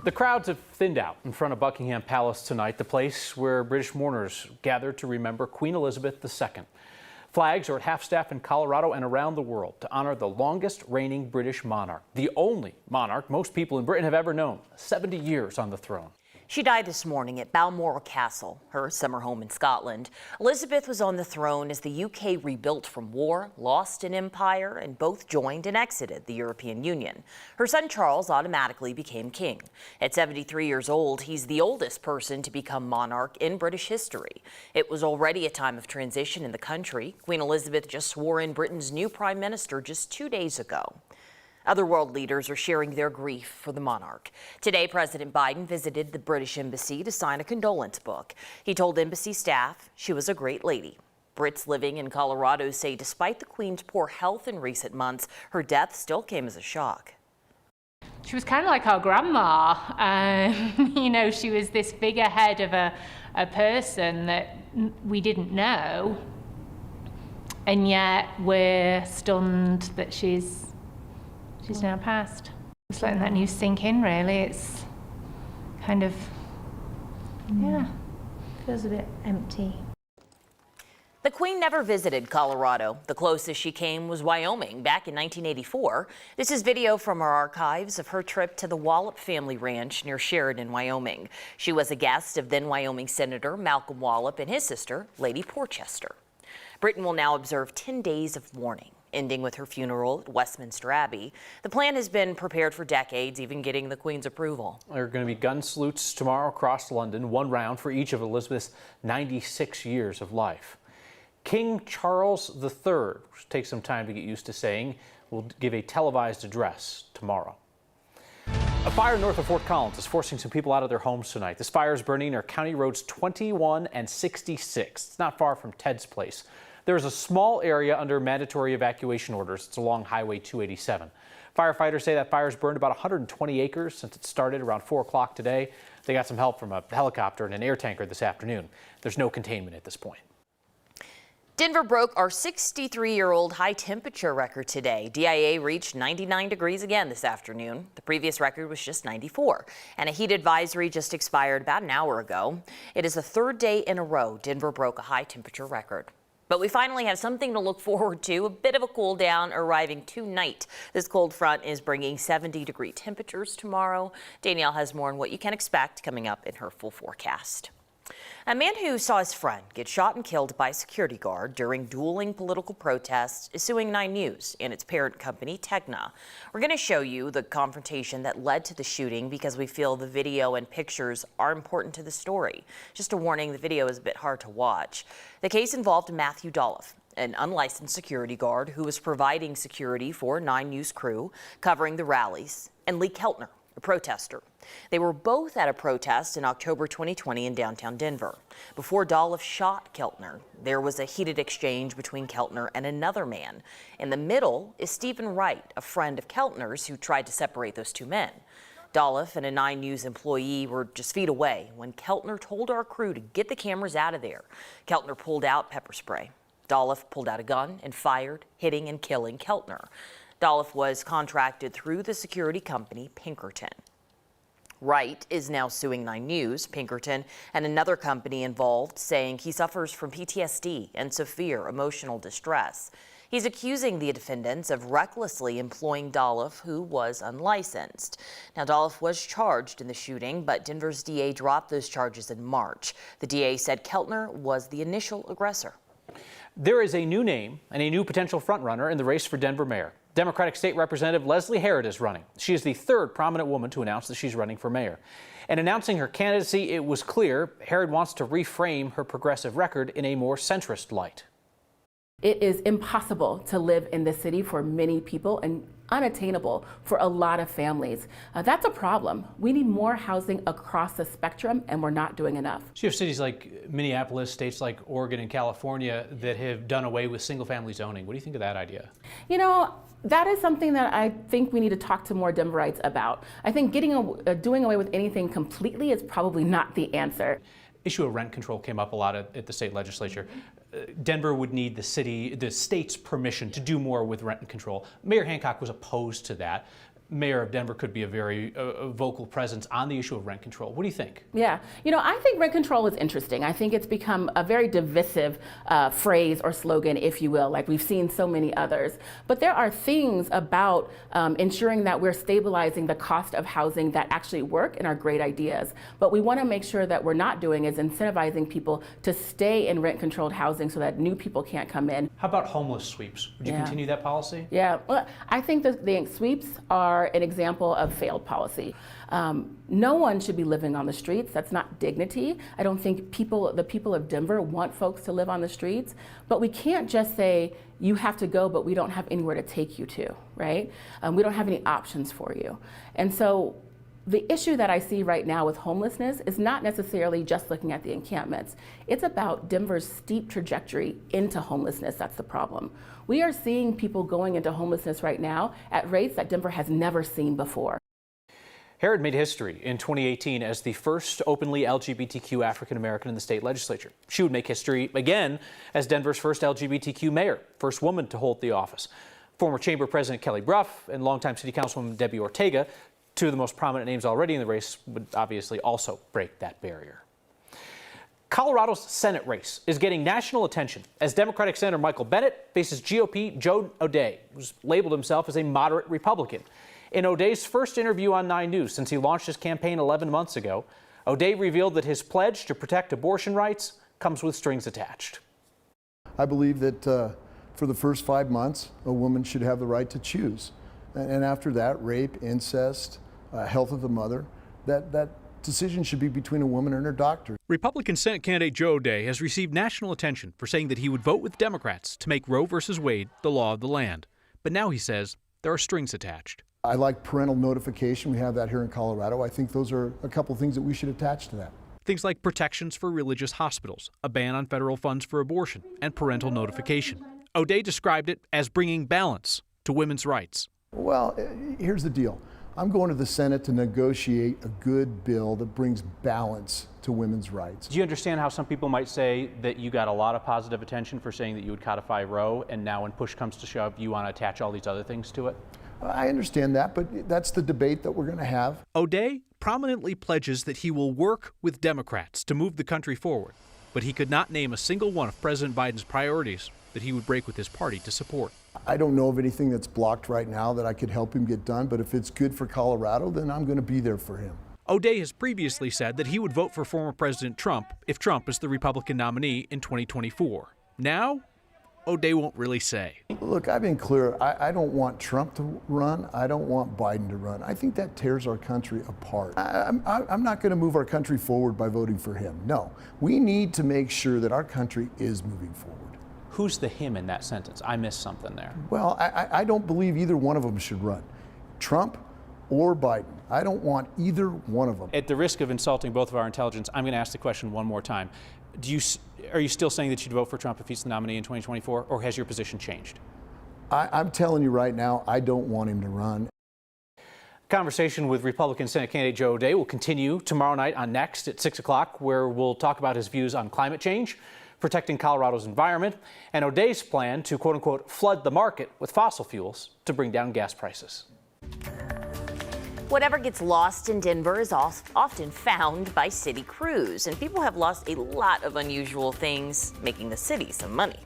The crowds have thinned out in front of Buckingham Palace tonight, the place where British mourners gathered to remember Queen Elizabeth II. Flags are at half-staff in Colorado and around the world to honor the longest reigning British monarch, the only monarch most people in Britain have ever known, 70 years on the throne. She died this morning at Balmoral Castle, her summer home in Scotland. Elizabeth was on the throne as the UK rebuilt from war, lost an empire, and both joined and exited the European Union. Her son Charles automatically became king. At 73 years old, he's the oldest person to become monarch in British history. It was already a time of transition in the country. Queen Elizabeth just swore in Britain's new prime minister just 2 days ago. Other world leaders are sharing their grief for the monarch. Today, President Biden visited the British Embassy to sign a condolence book. He told embassy staff she was a great lady. Brits living in Colorado say despite the Queen's poor health in recent months, her death still came as a shock. She was kind of like our grandma. She was this figurehead of a person that we didn't know. And yet we're stunned that she's now passed. Just letting that news sink in, really. It's kind of, feels a bit empty. The Queen never visited Colorado. The closest she came was Wyoming back in 1984. This is video from our archives of her trip to the Wallop family ranch near Sheridan, Wyoming. She was a guest of then Wyoming Senator Malcolm Wallop and his sister, Lady Porchester. Britain will now observe 10 days of mourning, ending with her funeral at Westminster Abbey. The plan has been prepared for decades, even getting the Queen's approval. There are going to be gun salutes tomorrow across London, one round for each of Elizabeth's 96 years of life. King Charles III, which takes some time to get used to saying, will give a televised address tomorrow. A fire north of Fort Collins is forcing some people out of their homes tonight. This fire is burning near County Roads 21 and 66. It's not far from Ted's place. There's a small area under mandatory evacuation orders. It's along Highway 287. Firefighters say that fire's burned about 120 acres since it started around 4 o'clock today. They got some help from a helicopter and an air tanker this afternoon. There's no containment at this point. Denver broke our 63-year-old high temperature record today. DIA reached 99 degrees again this afternoon. The previous record was just 94, and a heat advisory just expired about an hour ago. It is the third day in a row Denver broke a high temperature record. But we finally have something to look forward to, a bit of a cool down arriving tonight. This cold front is bringing 70-degree temperatures tomorrow. Danielle has more on what you can expect coming up in her full forecast. A man who saw his friend get shot and killed by a security guard during dueling political protests is suing 9 News and its parent company, Tegna. We're going to show you the confrontation that led to the shooting because we feel the video and pictures are important to the story. Just a warning, the video is a bit hard to watch. The case involved Matthew Dolliff, an unlicensed security guard who was providing security for 9 News crew covering the rallies, and Lee Keltner, a protester. They were both at a protest in October 2020 in downtown Denver. Before Dolliff shot Keltner, there was a heated exchange between Keltner and another man. In the middle is Stephen Wright, a friend of Keltner's who tried to separate those two men. Dolliff and a 9 News employee were just feet away when Keltner told our crew to get the cameras out of there. Keltner pulled out pepper spray. Dolliff pulled out a gun and fired, hitting and killing Keltner. Dolliff was contracted through the security company Pinkerton. Wright is now suing 9 News, Pinkerton, and another company involved, saying he suffers from PTSD and severe emotional distress. He's accusing the defendants of recklessly employing Dolliff, who was unlicensed. Now, Dolliff was charged in the shooting, but Denver's DA dropped those charges in March. The DA said Keltner was the initial aggressor. There is a new name and a new potential frontrunner in the race for Denver mayor. Democratic State Representative Leslie Herod is running. She is the third prominent woman to announce that she's running for mayor. In announcing her candidacy, it was clear Herod wants to reframe her progressive record in a more centrist light. It is impossible to live in this city for many people and unattainable for a lot of families. That's a problem. We need more housing across the spectrum, and we're not doing enough. So you have cities like Minneapolis, states like Oregon and California that have done away with single-family zoning. What do you think of that idea? You know, that is something that I think we need to talk to more Denverites about. I think doing away with anything completely is probably not the answer. Issue of rent control came up a lot at the state legislature. Denver would need the state's permission to do more with rent control. Mayor Hancock was opposed to that. mayor of Denver could be a very vocal presence on the issue of rent control. What do you think? Yeah, I think rent control is interesting. I think it's become a very divisive phrase or slogan, if you will, like we've seen so many others. But there are things about ensuring that we're stabilizing the cost of housing that actually work and are great ideas. But we want to make sure that we're not doing is incentivizing people to stay in rent-controlled housing so that new people can't come in. How about homeless sweeps? Would you continue that policy? Yeah, well, I think the sweeps are an example of failed policy. No one should be living on the streets. That's not dignity. I don't think the people of Denver want folks to live on the streets, but we can't just say, you have to go, but we don't have anywhere to take you to, right? We don't have any options for you. And so the issue that I see right now with homelessness is not necessarily just looking at the encampments. It's about Denver's steep trajectory into homelessness. That's the problem. We are seeing people going into homelessness right now at rates that Denver has never seen before. Herod made history in 2018 as the first openly LGBTQ African American in the state legislature. She would make history again as Denver's first LGBTQ mayor, first woman to hold the office. Former Chamber President Kelly Brough and longtime City Councilwoman Debbie Ortega, two of the most prominent names already in the race, would obviously also break that barrier. Colorado's Senate race is getting national attention as Democratic Senator Michael Bennet faces GOP Joe O'Dea, who's labeled himself as a moderate Republican. In O'Dea's first interview on 9 News since he launched his campaign 11 months ago, O'Dea revealed that his pledge to protect abortion rights comes with strings attached. I believe that for the first 5 months, a woman should have the right to choose. And after that, rape, incest, health of the mother, that decision should be between a woman and her doctor. Republican Senate candidate Joe O'Dea has received national attention for saying that he would vote with Democrats to make Roe v. Wade the law of the land. But now he says there are strings attached. I like parental notification. We have that here in Colorado. I think those are a couple things that we should attach to that. Things like protections for religious hospitals, a ban on federal funds for abortion, and parental notification. O'Dea described it as bringing balance to women's rights. Well, here's the deal. I'm going to the Senate to negotiate a good bill that brings balance to women's rights. Do you understand how some people might say that you got a lot of positive attention for saying that you would codify Roe, and now when push comes to shove, you want to attach all these other things to it? I understand that, but that's the debate that we're going to have. O'Dea prominently pledges that he will work with Democrats to move the country forward, but he could not name a single one of President Biden's priorities that he would break with his party to support. I don't know of anything that's blocked right now that I could help him get done, but if it's good for Colorado, then I'm going to be there for him. O'Dea has previously said that he would vote for former President Trump if Trump is the Republican nominee in 2024. Now, O'Dea won't really say. Look, I've been clear. I don't want Trump to run. I don't want Biden to run. I think that tears our country apart. I'm not going to move our country forward by voting for him. No, we need to make sure that our country is moving forward. Who's the him in that sentence? I missed something there. Well, I don't believe either one of them should run. Trump or Biden. I don't want either one of them. At the risk of insulting both of our intelligence, I'm going to ask the question one more time. Are you still saying that you'd vote for Trump if he's the nominee in 2024, or has your position changed? I'm telling you right now, I don't want him to run. Conversation with Republican Senate candidate Joe O'Dea will continue tomorrow night on Next at 6 o'clock, where we'll talk about his views on climate change, protecting Colorado's environment, and O'Dea's plan to, quote unquote, flood the market with fossil fuels to bring down gas prices. Whatever gets lost in Denver is often found by city crews, and people have lost a lot of unusual things, making the city some money.